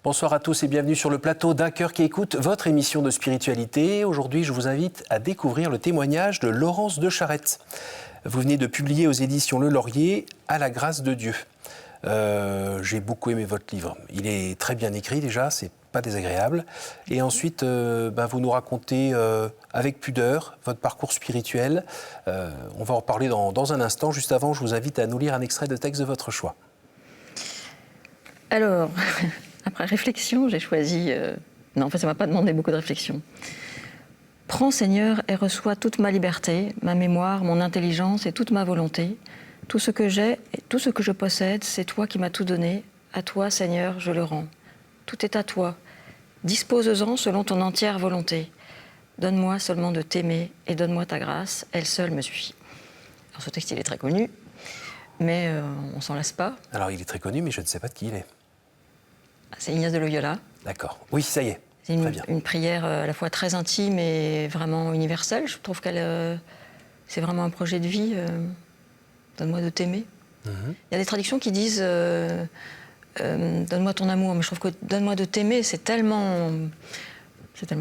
Bonsoir à tous et bienvenue sur le plateau d'Un cœur qui écoute, votre émission de spiritualité. Aujourd'hui, je vous invite à découvrir le témoignage de Laurence de Charette. Vous venez de publier aux éditions Le Laurier « À la grâce de Dieu ». J'ai beaucoup aimé votre livre. Il est très bien écrit déjà, c'est pas désagréable. Et ensuite, vous nous racontez avec pudeur votre parcours spirituel. On va en reparler dans un instant. Juste avant, je vous invite à nous lire un extrait de texte de votre choix. Alors, après réflexion, j'ai choisi... Non, en fait, ça ne m'a pas demandé beaucoup de réflexion. « Prends, Seigneur, et reçois toute ma liberté, ma mémoire, mon intelligence et toute ma volonté. Tout ce que j'ai et tout ce que je possède, c'est toi qui m'as tout donné. À toi, Seigneur, je le rends. Tout est à toi. Dispose-en selon ton entière volonté. Donne-moi seulement de t'aimer et donne-moi ta grâce. Elle seule me suffit. » Alors, ce texte, il est très connu, mais on ne s'en lasse pas. Alors, il est très connu, mais je ne sais pas de qui il est. C'est Ignace de Loyola. D'accord. Oui, ça y est. C'est Très bien. une prière à la fois très intime et vraiment universelle. Je trouve qu'elle, c'est vraiment un projet de vie. Donne-moi de t'aimer. Il y a des traductions qui disent donne-moi ton amour, mais je trouve que donne-moi de t'aimer, c'est tellement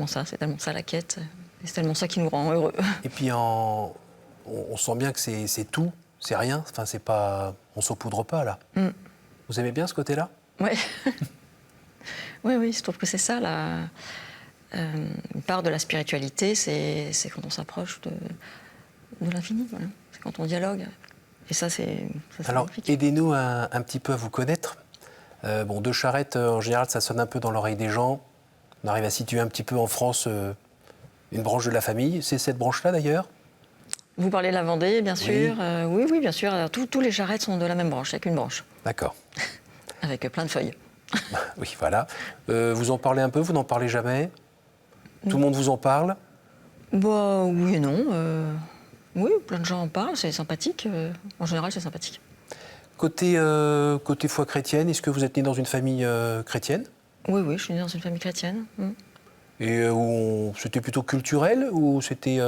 ça la quête. Et c'est tellement ça qui nous rend heureux. Et puis on sent bien que c'est tout, c'est rien. Enfin, c'est pas, on saupoudre pas là. Vous aimez bien ce côté-là? Ouais. Oui, je trouve que c'est ça une part de la spiritualité, c'est quand on s'approche de l'infini. Voilà. C'est quand on dialogue. Et ça, c'est Alors, magnifique. aidez-nous un petit peu à vous connaître. De Charette, en général, ça sonne un peu dans l'oreille des gens. On arrive à situer un petit peu en France une branche de la famille. C'est cette branche-là, d'ailleurs? Vous parlez de la Vendée, bien sûr. Oui. Oui, bien sûr. Alors, tous les Charrettes sont de la même branche, il n'y a qu'une branche. D'accord. Avec plein de feuilles. Oui, voilà. Vous en parlez un peu? Vous n'en parlez jamais? Tout le monde vous en parle? Bah, oui et non. Oui, plein de gens en parlent, c'est sympathique. En général, c'est sympathique. Côté foi chrétienne, est-ce que vous êtes né dans une famille chrétienne? Oui, je suis née dans une famille chrétienne. Et c'était plutôt culturel ou c'était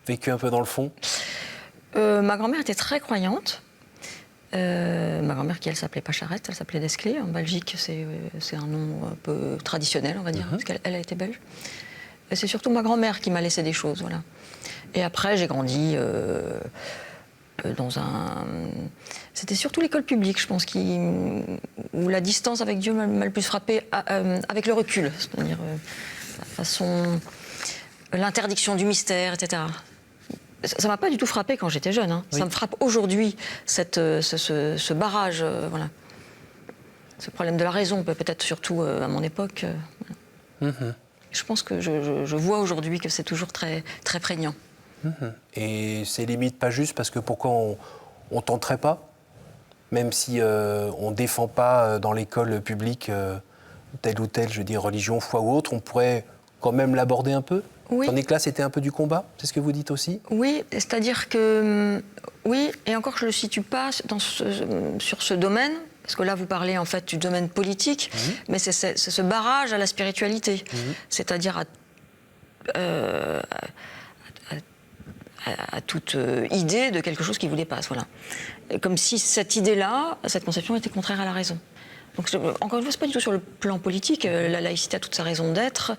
vécu un peu dans le fond? Ma grand-mère était très croyante. Ma grand-mère, qui elle s'appelait pas Charette, elle s'appelait Desclés. En Belgique, c'est un nom un peu traditionnel, on va dire, parce qu'elle a été belge. Et c'est surtout ma grand-mère qui m'a laissé des choses, voilà. Et après, j'ai grandi dans un... C'était surtout l'école publique, je pense, où la distance avec Dieu m'a le plus frappée avec le recul. C'est-à-dire la façon... l'interdiction du mystère, etc. Ça ne m'a pas du tout frappé quand j'étais jeune. Oui. Ça me frappe aujourd'hui, ce barrage, voilà. Ce problème de la raison, peut-être surtout à mon époque. Je pense que je vois aujourd'hui que c'est toujours très, très prégnant. Et c'est limite pas juste parce que pourquoi on tenterait pas? Même si on ne défend pas dans l'école publique telle ou telle, je veux dire, religion, foi ou autre, on pourrait quand même l'aborder un peu? Oui. Tandis que là, c'était un peu du combat, c'est ce que vous dites aussi? Oui, c'est-à-dire que... Oui, et encore, je ne le situe pas sur ce domaine, parce que là, vous parlez en fait du domaine politique, mais c'est ce barrage à la spiritualité, c'est-à-dire à toute idée de quelque chose qui vous dépasse, voilà. Comme si cette idée-là, cette conception était contraire à la raison. Donc, encore une fois, ce n'est pas du tout sur le plan politique. La laïcité a toute sa raison d'être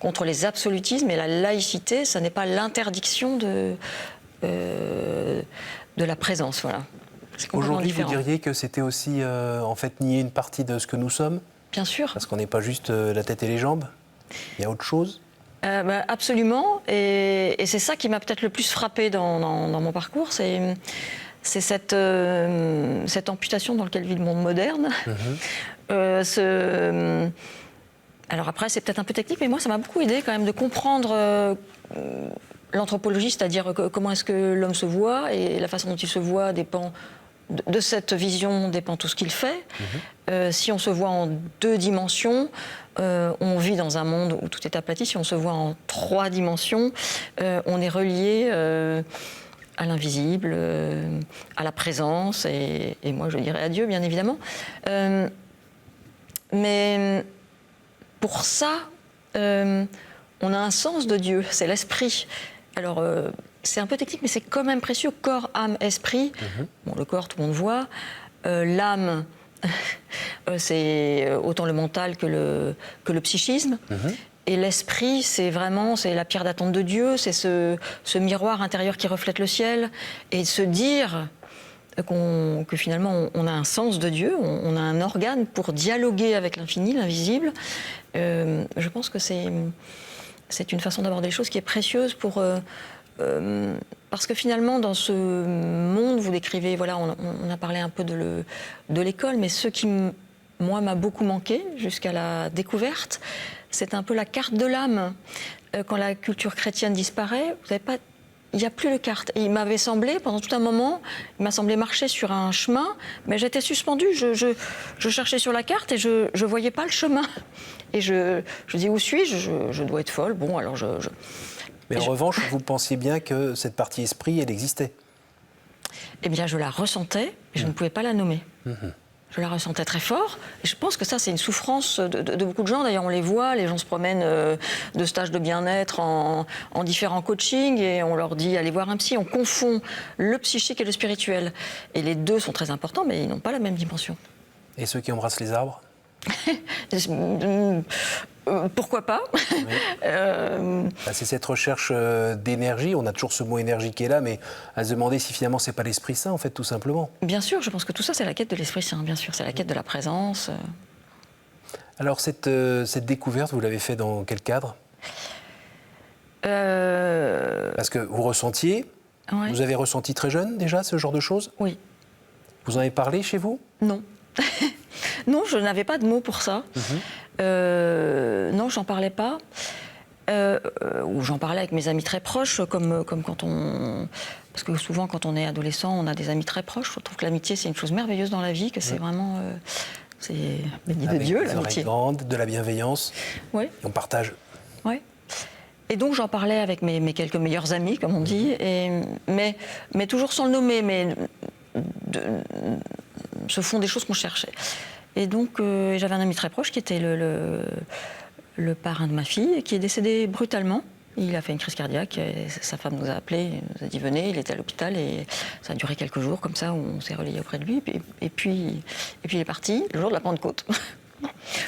contre les absolutismes. Et la laïcité, ça n'est pas l'interdiction de la présence. Voilà. Aujourd'hui, vous diriez que c'était aussi en fait nier une partie de ce que nous sommes? Bien sûr. Parce qu'on n'est pas juste la tête et les jambes. Il y a autre chose? Absolument. Et c'est ça qui m'a peut-être le plus frappée dans mon parcours. C'est cette amputation dans laquelle vit le monde moderne. Alors après, c'est peut-être un peu technique, mais moi, ça m'a beaucoup aidé quand même de comprendre l'anthropologie, c'est-à-dire comment est-ce que l'homme se voit, et la façon dont il se voit dépend de cette vision, dépend tout ce qu'il fait. Si on se voit en 2 dimensions, on vit dans un monde où tout est aplati. Si on se voit en 3 dimensions, on est relié à l'invisible, à la présence, et moi je dirais à Dieu, bien évidemment. Mais pour ça, on a un sens de Dieu, c'est l'esprit. Alors, c'est un peu technique, mais c'est quand même précieux. Corps, âme, esprit. Bon, le corps, tout le monde voit. L'âme, c'est autant le mental que le psychisme. Et l'esprit, c'est la pierre d'attente de Dieu, c'est ce miroir intérieur qui reflète le ciel. Et se dire que finalement, on a un sens de Dieu, on a un organe pour dialoguer avec l'infini, l'invisible, je pense que c'est une façon d'aborder les choses qui est précieuse parce que finalement, dans ce monde, vous décrivez, voilà, on a parlé un peu de l'école, mais ce qui, moi, m'a beaucoup manqué jusqu'à la découverte, c'est un peu la carte de l'âme. Quand la culture chrétienne disparaît, il n'y a plus de carte. Et il m'avait semblé, pendant tout un moment, il m'a semblé marcher sur un chemin, mais j'étais suspendue. Je cherchais sur la carte et je ne voyais pas le chemin. Et je dis, où suis-je? Je dois être folle. Bon, alors Mais en revanche, vous pensiez bien que cette partie esprit, elle existait? Eh bien, je la ressentais, mais je ne pouvais pas la nommer. Je la ressentais très fort. Et je pense que ça, c'est une souffrance de beaucoup de gens. D'ailleurs, on les voit, les gens se promènent de stages de bien-être en différents coachings et on leur dit, allez voir un psy. On confond le psychique et le spirituel. Et les deux sont très importants, mais ils n'ont pas la même dimension. Et ceux qui embrassent les arbres? Pourquoi pas? C'est cette recherche d'énergie, on a toujours ce mot énergie qui est là, mais à se demander si finalement c'est pas l'Esprit Saint, en fait, tout simplement. Bien sûr, je pense que tout ça, c'est la quête de l'Esprit Saint, bien sûr, c'est la quête de la présence. Alors, cette découverte, vous l'avez fait dans quel cadre? Parce que vous ressentiez, vous avez ressenti très jeune déjà ce genre de choses? Oui. Vous en avez parlé chez vous? Non. Non, je n'avais pas de mots pour ça. Non, j'en parlais pas. Ou j'en parlais avec mes amis très proches, comme quand on... Parce que souvent, quand on est adolescent, on a des amis très proches. Je trouve que l'amitié, c'est une chose merveilleuse dans la vie, que c'est vraiment... c'est béni de Dieu, l'amitié. Grande, de la bienveillance. Oui. On partage. Oui. Et donc, j'en parlais avec mes quelques meilleurs amis, comme on dit, mais toujours sans le nommer, mais ce sont des choses qu'on cherchait. Et donc, j'avais un ami très proche qui était le parrain de ma fille, et qui est décédé brutalement. Il a fait une crise cardiaque, et sa femme nous a appelés, nous a dit venez, il était à l'hôpital, et ça a duré quelques jours comme ça, où on s'est relayé auprès de lui, et puis il est parti le jour de la Pentecôte.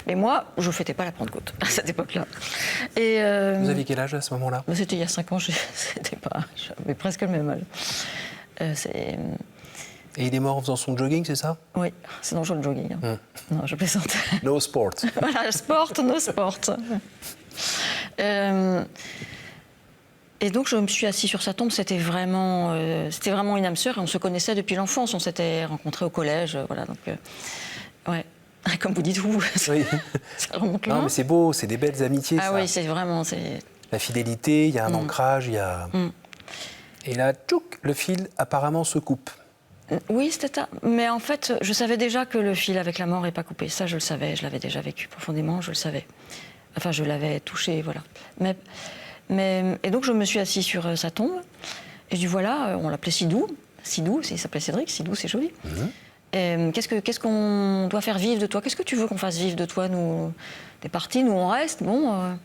Mais moi, je ne fêtais pas la Pentecôte à cette époque-là. Et vous aviez quel âge à ce moment-là? C'était il y a 5 ans, j'avais presque le même âge. Et il est mort en faisant son jogging, c'est ça? Oui, c'est dangereux le jogging. Non, je plaisante. No sport. Voilà, sport, no sport. Et donc je me suis assise sur sa tombe. C'était vraiment une âme sœur. Et on se connaissait depuis l'enfance. On s'était rencontrés au collège. Voilà, donc ouais. Comme vous dites, oui. Ça remonte loin. Non, mais c'est beau, c'est des belles amitiés. Ah ça. oui, c'est vraiment... La fidélité, il y a un ancrage, il y a... Et là, tchouk, le fil apparemment se coupe. Oui, c'était ça. Mais en fait, je savais déjà que le fil avec la mort n'est pas coupé. Ça, je le savais. Je l'avais déjà vécu profondément, je le savais. Enfin, je l'avais touché, voilà. Et donc, je me suis assise sur sa tombe. Et je dis, voilà, on l'appelait Sidou. Sidou, il s'appelait Cédric. Sidou, c'est joli. Qu'est-ce qu'on doit faire vivre de toi? Qu'est-ce que tu veux qu'on fasse vivre de toi? Nous, t'es parti, nous, on reste. Bon.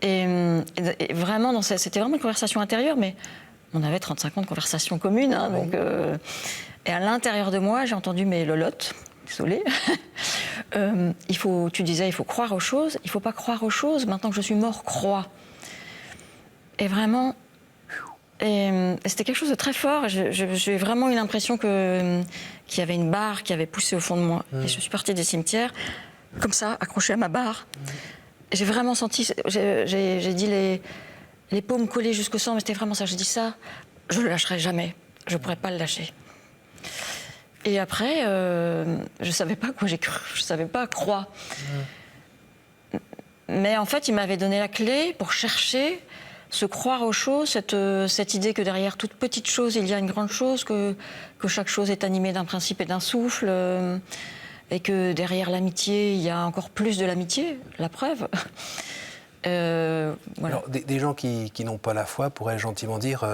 Et vraiment, c'était vraiment une conversation intérieure, mais... On avait 35 ans de conversation commune, hein, donc, et à l'intérieur de moi, j'ai entendu mes lolottes, désolée. Tu disais, il faut croire aux choses, il ne faut pas croire aux choses, maintenant que je suis mort, crois. Et vraiment, c'était quelque chose de très fort, j'ai vraiment eu l'impression qu'il y avait une barre qui avait poussé au fond de moi. Et je suis partie des cimetières, comme ça, accrochée à ma barre. J'ai vraiment senti, j'ai dit les paumes collées jusqu'au sang, mais c'était vraiment ça. J'ai dit ça, je ne le lâcherai jamais. Je ne pourrais pas le lâcher. Et après, je ne savais pas quoi j'ai cru. Je ne savais pas croire. Mais en fait, il m'avait donné la clé pour chercher, se croire aux choses, cette idée que derrière toute petite chose, il y a une grande chose, que chaque chose est animée d'un principe et d'un souffle, et que derrière l'amitié, il y a encore plus de l'amitié, la preuve. Voilà. Alors, des gens qui n'ont pas la foi pourraient gentiment dire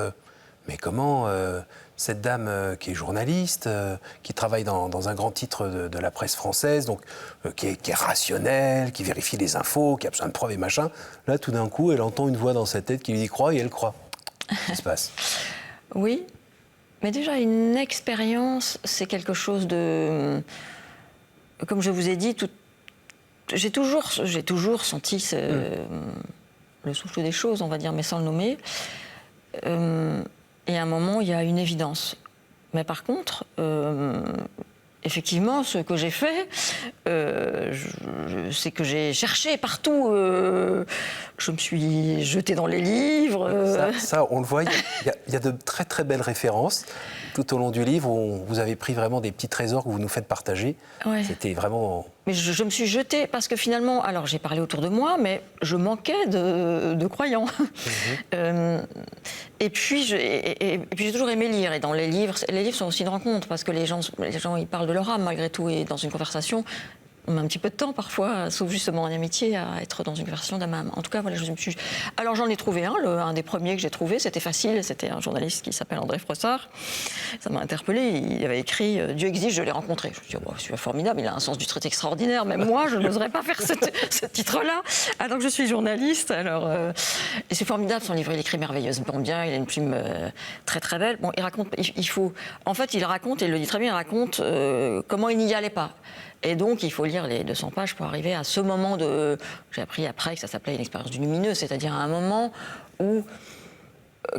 mais comment cette dame qui est journaliste, qui travaille dans un grand titre de la presse française, donc qui est rationnelle, qui vérifie les infos, qui a besoin de preuves et machin, là tout d'un coup elle entend une voix dans sa tête qui lui dit crois et elle croit. Qu'est-ce qui se passe? Oui, mais déjà une expérience, c'est quelque chose de comme je vous ai dit, j'ai toujours senti le souffle des choses, on va dire, mais sans le nommer. Et à un moment, il y a une évidence. Mais par contre, effectivement, ce que j'ai fait, c'est que j'ai cherché partout. Je me suis jetée dans les livres. Ça, on le voit, il y a de très très belles références. Tout au long du livre, vous avez pris vraiment des petits trésors que vous nous faites partager. Ouais. C'était vraiment... Mais je me suis jetée parce que finalement, alors j'ai parlé autour de moi, mais je manquais de croyants. Et puis j'ai toujours aimé lire. Et dans les livres sont aussi une rencontre parce que les gens ils parlent de leur âme malgré tout. Et dans une conversation, on met un petit peu de temps parfois, sauf justement en amitié, à être dans une conversation d'âme à âme. En tout cas, voilà, alors j'en ai trouvé un des premiers que j'ai trouvé, c'était facile, c'était un journaliste qui s'appelle André Frossard. Ça m'a interpellée, il avait écrit « Dieu existe, je l'ai rencontré ». Je me suis dit, c'est formidable, il a un sens du traité extraordinaire, même moi, je n'oserais pas faire ce titre-là, alors que je suis journaliste. Et c'est formidable, son livre, il écrit merveilleusement bien, il a une plume très très belle. Bon, il raconte, il raconte, et il le dit très bien, il raconte comment il n'y allait pas. Et donc, il faut lire les 200 pages pour arriver à ce moment de... J'ai appris après que ça s'appelait une expérience du lumineux, c'est-à-dire à un moment où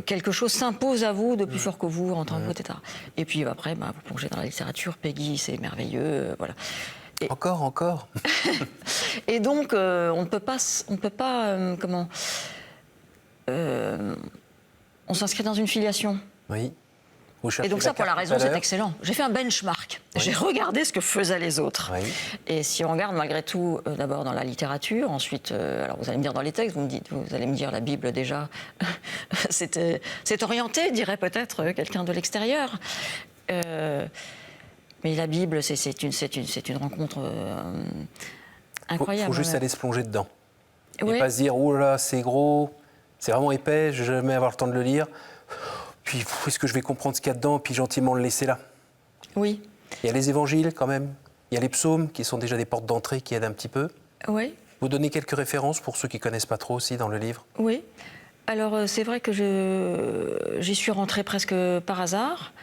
quelque chose s'impose à vous de plus fort que vous, en tant que vous, etc. Et puis après, vous plongez dans la littérature, Peggy, c'est merveilleux, voilà. Et... Encore. Et donc, on ne peut pas on s'inscrit dans une filiation. Oui. Et donc ça, pour la raison, c'est excellent. J'ai fait un benchmark. Oui. J'ai regardé ce que faisaient les autres. Oui. Et si on regarde malgré tout, d'abord dans la littérature, ensuite, alors vous allez me dire dans les textes, vous allez me dire la Bible déjà, c'est orienté, dirait peut-être quelqu'un de l'extérieur. Mais la Bible, c'est une rencontre incroyable. Il faut juste aller se plonger dedans. Oui. Et pas se dire, oh là, c'est gros, c'est vraiment épais, je ne vais jamais avoir le temps de le lire. Puis, est-ce que je vais comprendre ce qu'il y a dedans, puis gentiment le laisser là? Oui. Il y a les évangiles, quand même. Il y a les psaumes, qui sont déjà des portes d'entrée, qui aident un petit peu. Oui. Vous donnez quelques références pour ceux qui ne connaissent pas trop aussi dans le livre? Oui. Alors, c'est vrai que j'y suis rentrée presque par hasard,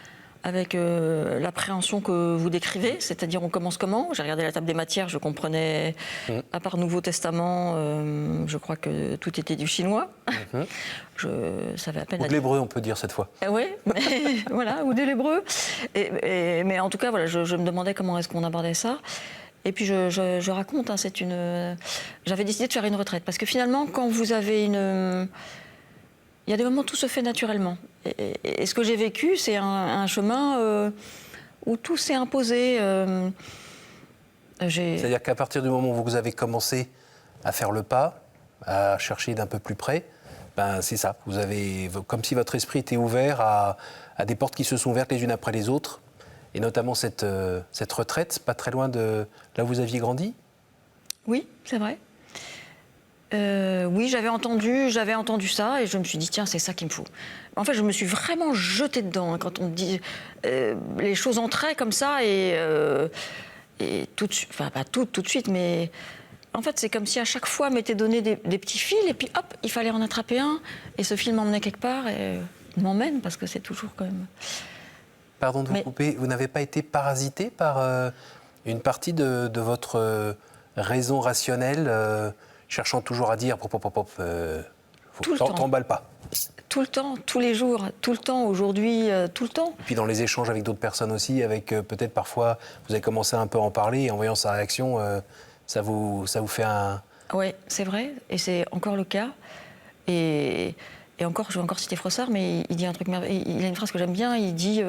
avec l'appréhension que vous décrivez, c'est-à-dire on commence comment? J'ai regardé la table des matières, je comprenais, à part Nouveau Testament, je crois que tout était du chinois. Je savais à peine... Ou de l'hébreu, on peut dire cette fois. Oui, voilà, ou de l'hébreu. Mais en tout cas, voilà, je me demandais comment est-ce qu'on abordait ça. Et puis je raconte, j'avais décidé de faire une retraite, parce que finalement, quand vous avez il y a des moments où tout se fait naturellement. Et ce que j'ai vécu, c'est un chemin où tout s'est imposé. C'est-à-dire qu'à partir du moment où vous avez commencé à faire le pas, à chercher d'un peu plus près, c'est ça. Vous avez, comme si votre esprit était ouvert à des portes qui se sont ouvertes les unes après les autres. Et notamment cette retraite, pas très loin de là où vous aviez grandi. Oui, c'est vrai. Oui, j'avais entendu ça et je me suis dit, tiens, c'est ça qu'il me faut. En fait, je me suis vraiment jetée dedans. Quand on dit les choses entraient comme ça et tout de suite, enfin pas tout de suite, mais en fait, c'est comme si à chaque fois, on m'était donné des petits fils et puis hop, il fallait en attraper un et ce fil m'emmenait quelque part et m'emmène parce que c'est toujours quand même... Pardon de vous couper, vous n'avez pas été parasité par une partie de votre raison rationnelle cherchant toujours à dire t'emballe pas. Tout le temps, tous les jours, tout le temps, aujourd'hui, tout le temps. Et puis dans les échanges avec d'autres personnes aussi, avec peut-être parfois, vous avez commencé un peu à en parler et en voyant sa réaction, ça vous fait un... Oui, c'est vrai, et c'est encore le cas. Et encore, je vais encore citer Frossard, mais il dit un truc merveilleux. Il a une phrase que j'aime bien, il dit...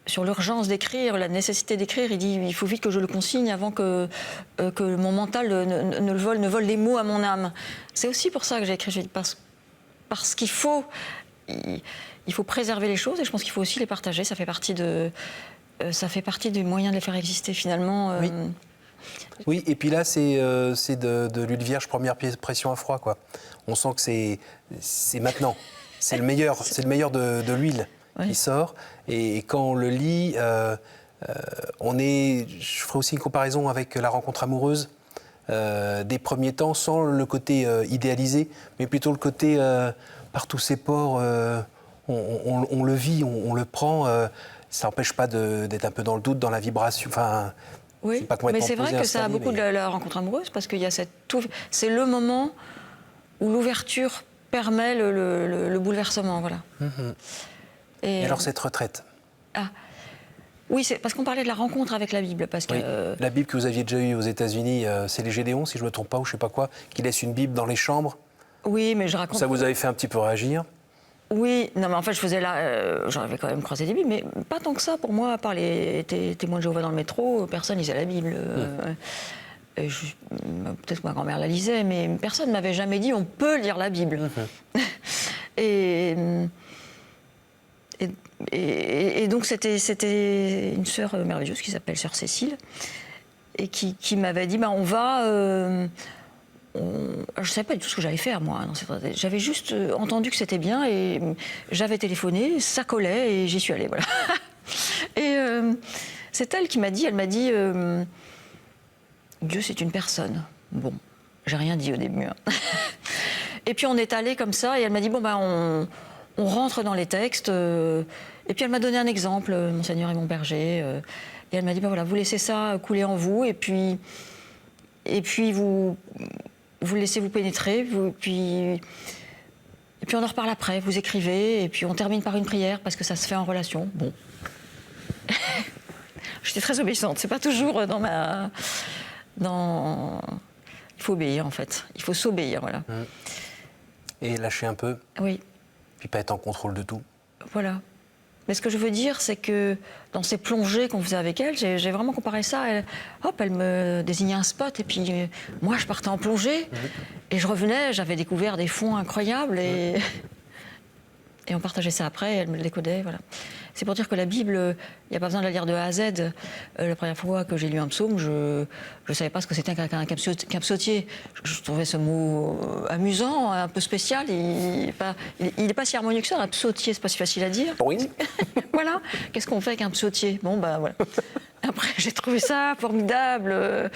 sur l'urgence d'écrire, la nécessité d'écrire, il dit il faut vite que je le consigne avant que mon mental ne vole les mots à mon âme. C'est aussi pour ça que j'ai écrit, parce qu'il faut préserver les choses et je pense qu'il faut aussi les partager. Ça fait partie du moyen de les faire exister finalement. Oui, et puis là c'est de l'huile vierge première pression à froid, quoi. On sent que c'est maintenant, c'est le meilleur de l'huile. Oui. Qui sort, et quand on le lit, je ferai aussi une comparaison avec la rencontre amoureuse des premiers temps, sans le côté idéalisé, mais plutôt le côté par tous ses pores, on le vit, on le prend, ça n'empêche pas d'être un peu dans le doute, dans la vibration, enfin, Oui, C'est pas complètement mais c'est vrai posé, que ça a installé, beaucoup de la rencontre amoureuse parce qu'il y a c'est le moment où l'ouverture permet le bouleversement, voilà. Et alors cette retraite? Ah, oui, c'est parce qu'on parlait de la rencontre avec la Bible, parce que Oui. La Bible que vous aviez déjà eue aux États-Unis, c'est les Gédéons, si je ne me trompe pas, ou je ne sais pas quoi, qui laissent une Bible dans les chambres. oui, mais je raconte. Ça vous avait fait un petit peu réagir? Oui, non, mais en fait, je faisais là, j'en avais quand même croisé des Bibles, mais pas tant que ça pour moi, à part les témoins de Jéhovah dans le métro, personne lisait la Bible. Peut-être que ma grand-mère la lisait, mais personne ne m'avait jamais dit on peut lire la Bible. Et donc c'était une sœur merveilleuse qui s'appelle sœur Cécile et qui m'avait dit on va. Je ne savais pas du tout ce que j'allais faire moi. J'avais juste entendu que c'était bien et j'avais téléphoné, ça collait et j'y suis allée. Voilà. Et c'est elle qui m'a dit, Dieu c'est une personne. Bon, j'ai rien dit au début. Hein. Et puis on est allé comme ça et elle m'a dit on rentre dans les textes. Et puis elle m'a donné un exemple, mon Seigneur et mon berger. Et elle m'a dit voilà, vous laissez ça couler en vous et puis vous laissez vous pénétrer. Et puis on en reparle après. Vous écrivez et puis on termine par une prière parce que ça se fait en relation. Bon. J'étais très obéissante. C'est pas toujours il faut obéir en fait. Il faut s'obéir, voilà. Et lâcher un peu. Oui. Puis pas être en contrôle de tout. Voilà. Mais ce que je veux dire, c'est que dans ces plongées qu'on faisait avec elle, j'ai vraiment comparé ça. Elle me désignait un spot et puis moi, je partais en plongée et je revenais, j'avais découvert des fonds incroyables et on partageait ça après et elle me le décodait, voilà. C'est pour dire que la Bible, il n'y a pas besoin de la lire de A à Z. La première fois que j'ai lu un psaume, je ne savais pas ce que c'était qu'un psautier. Je trouvais ce mot amusant, un peu spécial. Il n'est pas si harmonieux que ça, un psautier, c'est pas si facile à dire. Oui. Voilà. Qu'est-ce qu'on fait avec un psautier? Bon, voilà. Après, j'ai trouvé ça formidable.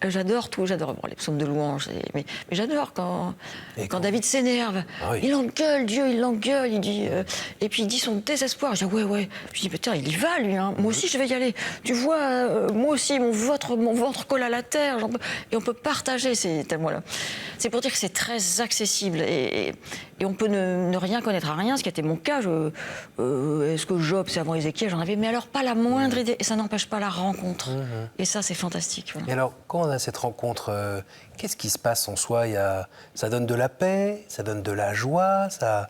J'adore tout. J'adore les psaumes de louange. Mais j'adore quand David s'énerve. Ah oui. Il engueule Dieu, il l'engueule. Il dit, et puis il dit son désespoir. Je dis ouais. Je dis putain, il y va lui. Hein. Moi aussi, je vais y aller. Tu vois, moi aussi, mon ventre colle à la terre. Et on peut partager ces thèmes-là. C'est pour dire que c'est très accessible et on peut ne rien connaître à rien, ce qui était mon cas. Est-ce que Job, c'est avant Ézéchiel? J'en avais, mais alors pas la moindre idée. Et ça n'empêche pas la rencontre. Et ça, c'est fantastique. Voilà. Et alors, quand on a cette rencontre, qu'est-ce qui se passe en soi? Ça donne de la paix, ça donne de la joie, ça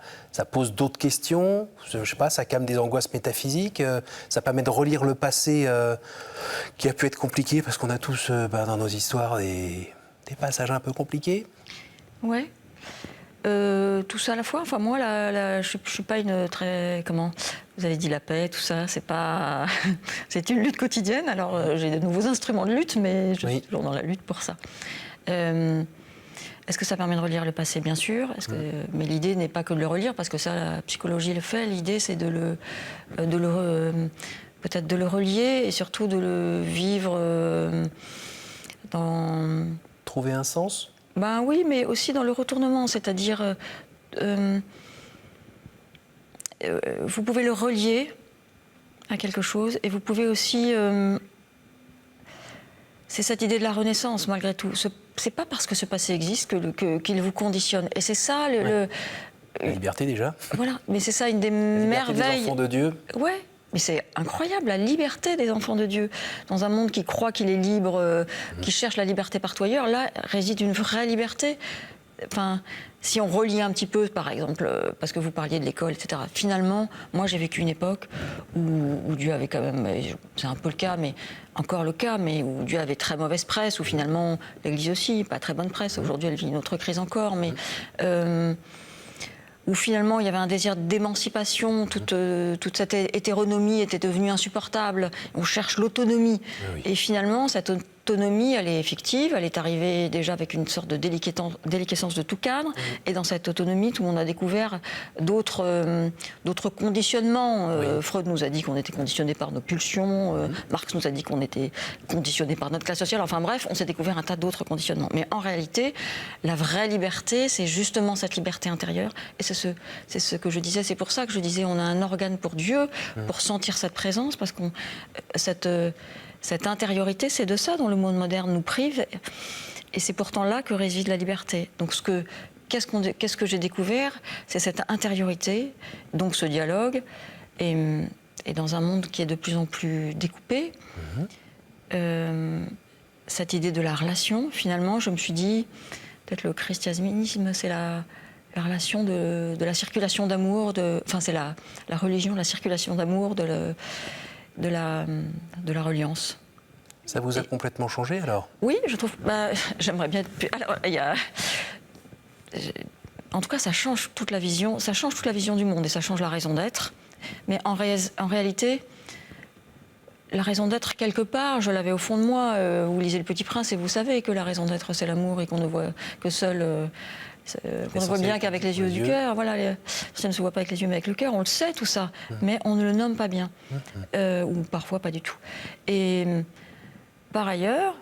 pose d'autres questions, je sais pas, ça calme des angoisses métaphysiques, ça permet de relire le passé qui a pu être compliqué, parce qu'on a tous dans nos histoires des passages un peu compliqués. Ouais. Tout ça à la fois. Enfin, moi, je suis pas une très... Comment? Vous avez dit la paix, tout ça, c'est pas... c'est une lutte quotidienne. Alors, j'ai de nouveaux instruments de lutte, mais je suis toujours dans la lutte pour ça. Est-ce que ça permet de relire le passé? Bien sûr. Mais l'idée n'est pas que de le relire, parce que ça, la psychologie le fait. L'idée, c'est peut-être de le relier et surtout de le vivre dans... Trouver un sens? Ben oui, mais aussi dans le retournement, c'est-à-dire vous pouvez le relier à quelque chose et vous pouvez aussi... c'est cette idée de la renaissance, malgré tout. C'est pas parce que ce passé existe qu'il vous conditionne. Et c'est ça la liberté déjà. Voilà, mais c'est ça une des merveilles. merveilles... des enfants de Dieu. Ouais. Mais c'est incroyable, la liberté des enfants de Dieu. Dans un monde qui croit qu'il est libre, qui cherche la liberté partout ailleurs, là réside une vraie liberté. Enfin, si on relie un petit peu, par exemple, parce que vous parliez de l'école, etc. Finalement, moi j'ai vécu une époque où Dieu avait quand même, c'est un peu le cas, mais encore le cas, mais où Dieu avait très mauvaise presse, où finalement l'Église aussi, pas très bonne presse. Aujourd'hui, elle vit une autre crise encore, mais... où finalement il y avait un désir d'émancipation, toute cette hétéronomie était devenue insupportable, on cherche l'autonomie. Oui. Et finalement, cette autonomie, elle est fictive, elle est arrivée déjà avec une sorte de déliquescence de tout cadre, et dans cette autonomie, tout le monde a découvert d'autres conditionnements. Freud nous a dit qu'on était conditionné par nos pulsions, Marx nous a dit qu'on était conditionné par notre classe sociale, enfin bref, on s'est découvert un tas d'autres conditionnements. Mais en réalité, la vraie liberté, c'est justement cette liberté intérieure, et c'est ce que je disais, c'est pour ça que je disais on a un organe pour Dieu, pour sentir cette présence, parce que cette intériorité, c'est de ça dont le monde moderne nous prive. Et c'est pourtant là que réside la liberté. Donc qu'est-ce que j'ai découvert? C'est cette intériorité, donc ce dialogue. Et dans un monde qui est de plus en plus découpé, cette idée de la relation, finalement, je me suis dit, peut-être le christianisme, c'est la relation de la circulation d'amour, enfin c'est la religion, la circulation d'amour, de la reliance. Ça vous a complètement changé alors? Oui, je trouve. J'aimerais bien être plus. Alors, en tout cas, ça change toute la vision. Ça change toute la vision du monde et ça change la raison d'être. Mais en réalité, la raison d'être quelque part, je l'avais au fond de moi. Vous lisez Le Petit Prince et vous savez que la raison d'être c'est l'amour et qu'on ne voit que seul. Qu'on ne voit bien qu'avec les yeux du cœur. Voilà, ça ne se voit pas avec les yeux, mais avec le cœur. On le sait tout ça, mais on ne le nomme pas bien, ou parfois pas du tout. Et par ailleurs,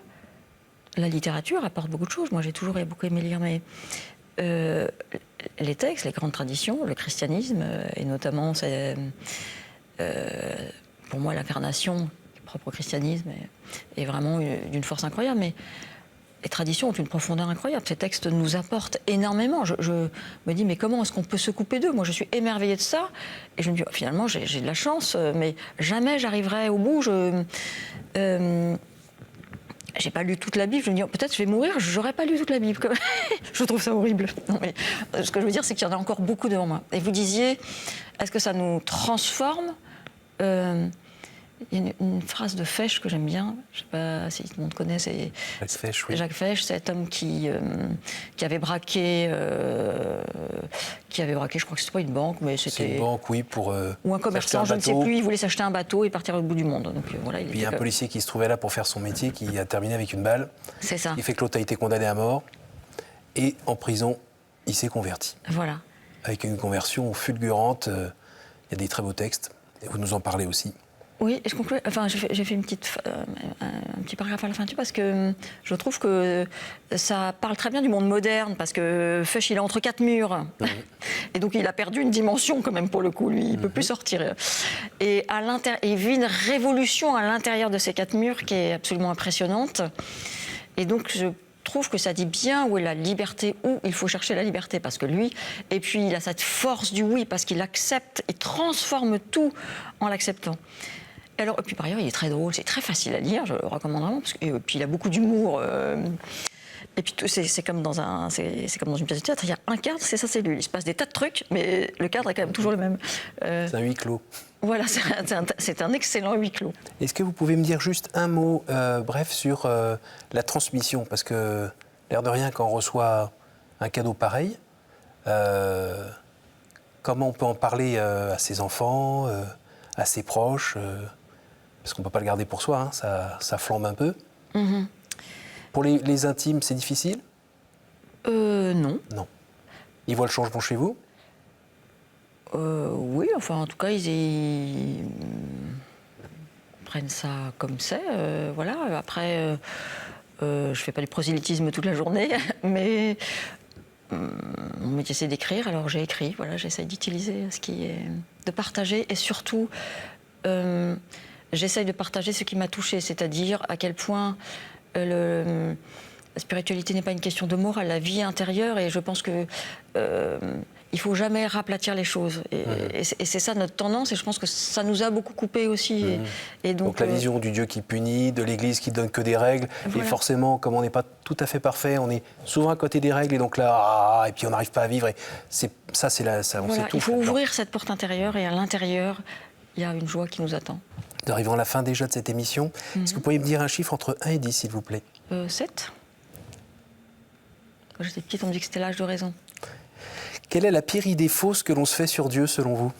la littérature apporte beaucoup de choses. Moi, j'ai toujours beaucoup aimé lire, mais les textes, les grandes traditions, le christianisme, et notamment, pour moi, l'incarnation du propre christianisme est vraiment d'une force incroyable. Mais les traditions ont une profondeur incroyable. Ces textes nous apportent énormément. Je me dis, mais comment est-ce qu'on peut se couper d'eux? Moi, je suis émerveillée de ça. Et je me dis, finalement, j'ai de la chance, mais jamais j'arriverai au bout. J'ai pas lu toute la Bible. Je me dis, peut-être je vais mourir, j'aurais pas lu toute la Bible. Je trouve ça horrible. Non, mais ce que je veux dire, c'est qu'il y en a encore beaucoup devant moi. Et vous disiez, est-ce que ça nous transforme? Il y a une phrase de Fesch que j'aime bien, je ne sais pas si tout le monde connaît, c'est Jacques Fesch, oui. Jacques Fesch, cet homme qui avait braqué, je crois que c'était pas une banque, mais c'était... C'est une banque, oui, pour ou un commerçant, je ne sais plus, il voulait s'acheter un bateau et partir au bout du monde. Donc, voilà, il y a un policier qui se trouvait là pour faire son métier, qui a terminé avec une balle. C'est ça. Il fait que l'autre a été condamné à mort, et en prison, il s'est converti. Voilà. Avec une conversion fulgurante, il y a des très beaux textes, et vous nous en parlez aussi. Oui, et je conclue. Enfin, j'ai fait un petit paragraphe à la fin dessus parce que je trouve que ça parle très bien du monde moderne parce que Fesch, il est entre quatre murs et donc il a perdu une dimension quand même pour le coup. Lui, il peut plus sortir. Et il vit une révolution à l'intérieur de ces quatre murs qui est absolument impressionnante. Et donc je trouve que ça dit bien où est la liberté, où il faut chercher la liberté, parce que lui, et puis il a cette force du oui, parce qu'il accepte et transforme tout en l'acceptant. Alors, et puis par ailleurs, il est très drôle, c'est très facile à lire, je le recommande vraiment, et puis il a beaucoup d'humour. Et puis c'est comme dans une pièce de théâtre, il y a un cadre, c'est ça, c'est lui. Il se passe des tas de trucs, mais le cadre est quand même toujours le même. C'est un huis clos. Voilà, c'est un excellent huis clos. Est-ce que vous pouvez me dire juste un mot, bref, sur la transmission? Parce que, l'air de rien, quand on reçoit un cadeau pareil, comment on peut en parler à ses enfants, à ses proches parce qu'on ne peut pas le garder pour soi, hein, ça flambe un peu. Pour les intimes, c'est difficile? Non. Non. Ils voient le changement chez vous? Oui, enfin, en tout cas, ils prennent ça comme c'est. Voilà. Après, je ne fais pas du prosélytisme toute la journée, mais mon métier, c'est d'écrire. Alors, j'ai écrit. Voilà, j'essaye d'utiliser ce qui est... de partager et surtout... j'essaye de partager ce qui m'a touchée, c'est-à-dire à quel point la spiritualité n'est pas une question de morale, la vie intérieure, et je pense que il faut jamais raplatir les choses. Et c'est ça notre tendance, et je pense que ça nous a beaucoup coupé aussi. Et donc la vision du Dieu qui punit, de l'Église qui donne que des règles, voilà. Et forcément, comme on n'est pas tout à fait parfait, on est souvent à côté des règles, et donc là, et puis on n'arrive pas à vivre. Et on voilà, s'étouffe. Il faut ouvrir cette porte intérieure, et à l'intérieur, il y a une joie qui nous attend. Nous arrivons à la fin déjà de cette émission. Est-ce que vous pourriez me dire un chiffre entre 1 et 10, s'il vous plaît? 7. Quand j'étais petite, on me dit que c'était l'âge de raison. Quelle est la pire idée fausse que l'on se fait sur Dieu, selon vous?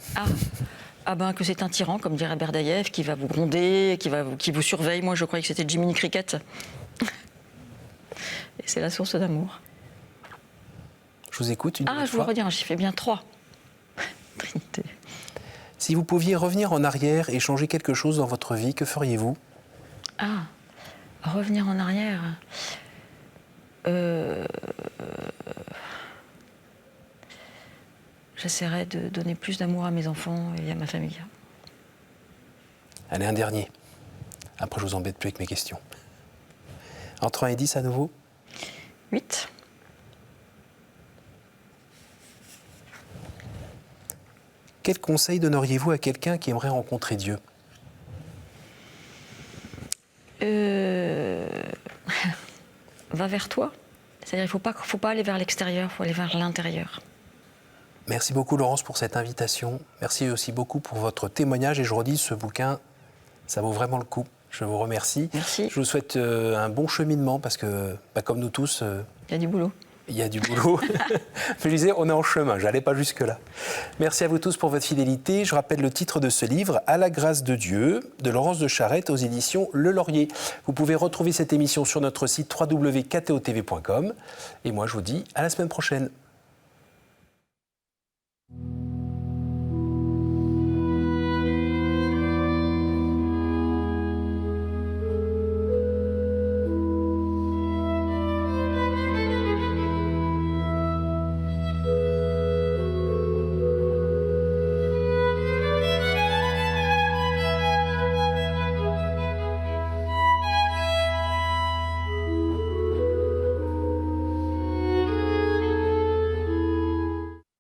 Que c'est un tyran, comme dirait Berdaïev, qui va vous gronder, qui vous surveille. Moi, je croyais que c'était Jiminy Cricket. Et c'est la source d'amour. Je vous écoute une je voulais redire un chiffre, bien 3. Trinité. Si vous pouviez revenir en arrière et changer quelque chose dans votre vie, que feriez-vous? Revenir en arrière. J'essaierai de donner plus d'amour à mes enfants et à ma famille. Allez, un dernier. Après, je vous embête plus avec mes questions. Entre 1 et 10 à nouveau. 8. Quel conseil donneriez-vous à quelqu'un qui aimerait rencontrer Dieu ? Va vers toi. C'est-à-dire qu'il ne faut pas aller vers l'extérieur, il faut aller vers l'intérieur. Merci beaucoup Laurence pour cette invitation. Merci aussi beaucoup pour votre témoignage. Et je redis, ce bouquin, ça vaut vraiment le coup. Je vous remercie. Merci. Je vous souhaite un bon cheminement parce que, comme nous tous... Il y a du boulot. Il y a du boulot. Je disais, on est en chemin, je n'allais pas jusque-là. Merci à vous tous pour votre fidélité. Je rappelle le titre de ce livre, À la grâce de Dieu, de Laurence de Charette, aux éditions Le Laurier. Vous pouvez retrouver cette émission sur notre site www.ktotv.com. Et moi, je vous dis à la semaine prochaine.